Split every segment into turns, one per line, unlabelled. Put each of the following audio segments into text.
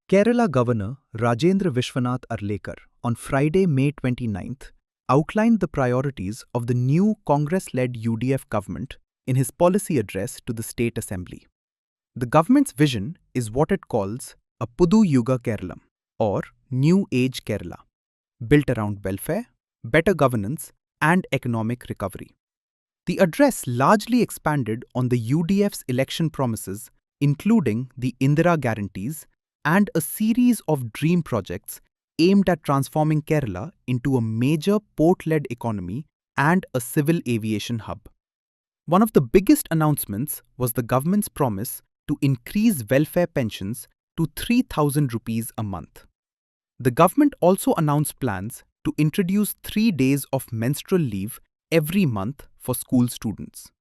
Kerala Governor Rajendra Vishwanath Arlekar on Friday, May 29th, outlined the priorities of the new Congress-led UDF government in his policy address to the State Assembly. The government's vision is what it calls a Puthuyuga Keralam, or New Age Kerala, built around welfare, better governance, and economic recovery. The address largely expanded on the UDF's election promises, including the Indira guarantees and a series of dream projects aimed at transforming Kerala into a major port-led economy and a civil aviation hub. One of the biggest announcements was the government's promise to increase welfare pensions to 3,000 rupees a month. The government also announced plans to introduce 3 days of menstrual leave every month for school students.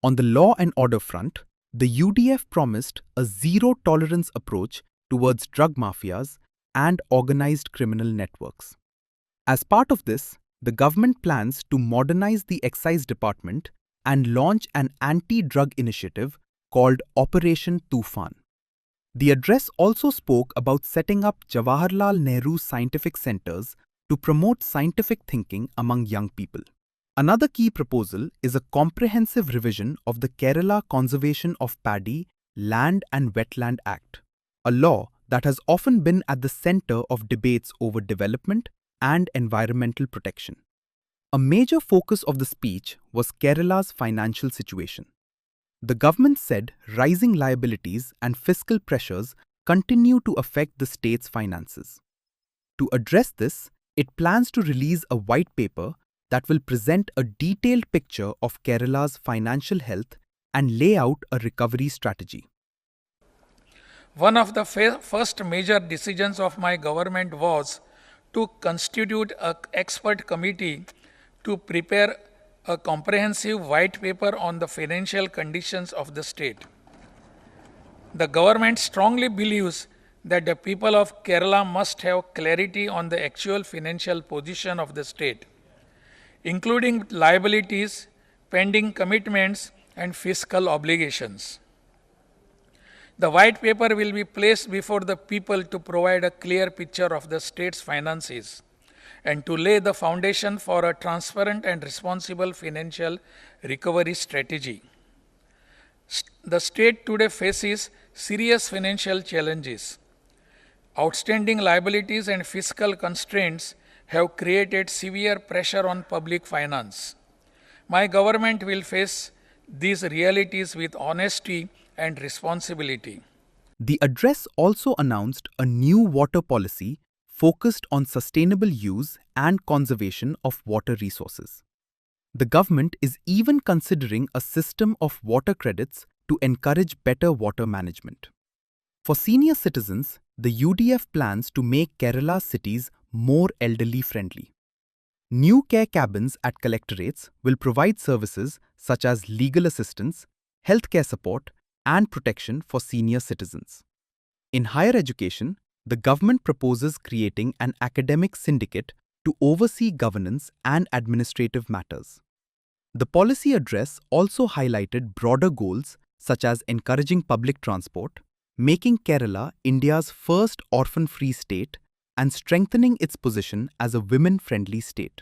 On the law and order front, the UDF promised a zero-tolerance approach towards drug mafias and organized criminal networks. As part of this, the government plans to modernize the excise department and launch an anti-drug initiative called Operation Tufan. The address also spoke about setting up Jawaharlal Nehru scientific centers to promote scientific thinking among young people. Another key proposal is a comprehensive revision of the Kerala Conservation of Paddy, Land and Wetland Act, a law that has often been at the center of debates over development and environmental protection. A major focus of the speech was Kerala's financial situation. The government said rising liabilities and fiscal pressures continue to affect the state's finances. To address this, it plans to release a white paper that will present a detailed picture of Kerala's financial health and lay out a recovery strategy.
One of the first major decisions of my government was to constitute an expert committee to prepare a comprehensive white paper on the financial conditions of the state. The government strongly believes that the people of Kerala must have clarity on the actual financial position of the state, including liabilities, pending commitments, and fiscal obligations. The white paper will be placed before the people to provide a clear picture of the state's finances and to lay the foundation for a transparent and responsible financial recovery strategy. The state today faces serious financial challenges. Outstanding liabilities and fiscal constraints have created severe pressure on public finance. My government will face these realities with honesty and responsibility.
The address also announced a new water policy focused on sustainable use and conservation of water resources. The government is even considering a system of water credits to encourage better water management. For senior citizens, the UDF plans to make Kerala's cities more elderly friendly. New care cabins at collectorates will provide services such as legal assistance, healthcare support, and protection for senior citizens. In higher education, the government proposes creating an academic syndicate to oversee governance and administrative matters. The policy address also highlighted broader goals such as encouraging public transport, making Kerala India's first orphan-free state, and strengthening its position as a women-friendly state.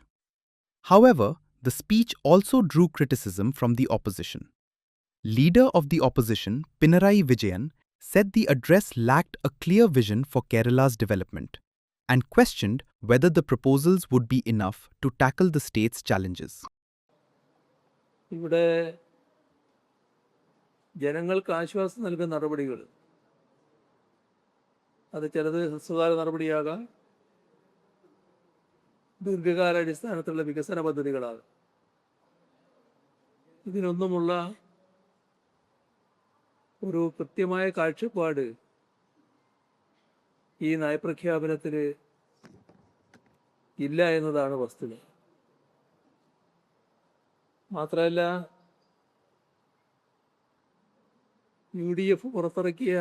However, the speech also drew criticism from the opposition. Leader of the opposition, Pinarayi Vijayan, said the address lacked a clear vision for Kerala's development and questioned whether the proposals would be enough to tackle the state's challenges.
ഇവിടെ ജനങ്ങൾക്ക് ആശ്വാസം നൽകുന്ന നടപടികൾ അത് ചിലത് ഹ്രസ്വകാല നടപടിയാകാം, ദീർഘകാലാടിസ്ഥാനത്തിലുള്ള വികസന പദ്ധതികളാകാം. ഇതിനൊന്നുമുള്ള ഒരു കൃത്യമായ കാഴ്ചപ്പാട് ഈ നയപ്രഖ്യാപനത്തിൽ ഇല്ല എന്നതാണ് വസ്തുത. മാത്രമല്ല, UDF പുറത്തിറക്കിയ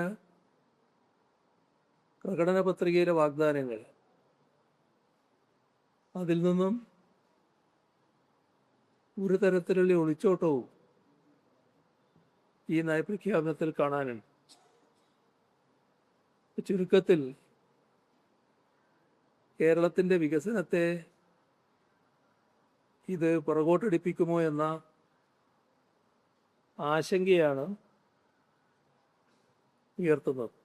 പ്രകടന പത്രികയിലെ വാഗ്ദാനങ്ങൾ, അതിൽ നിന്നും ഒരു തരത്തിലുള്ള ഒളിച്ചോട്ടവും ഈ നയപ്രഖ്യാപനത്തിൽ കാണാനുണ്ട്. ചുരുക്കത്തിൽ കേരളത്തിൻ്റെ വികസനത്തെ ഇത് പുറകോട്ടടിപ്പിക്കുമോ എന്ന ആശങ്കയാണ് ഉയർത്തുന്നത്.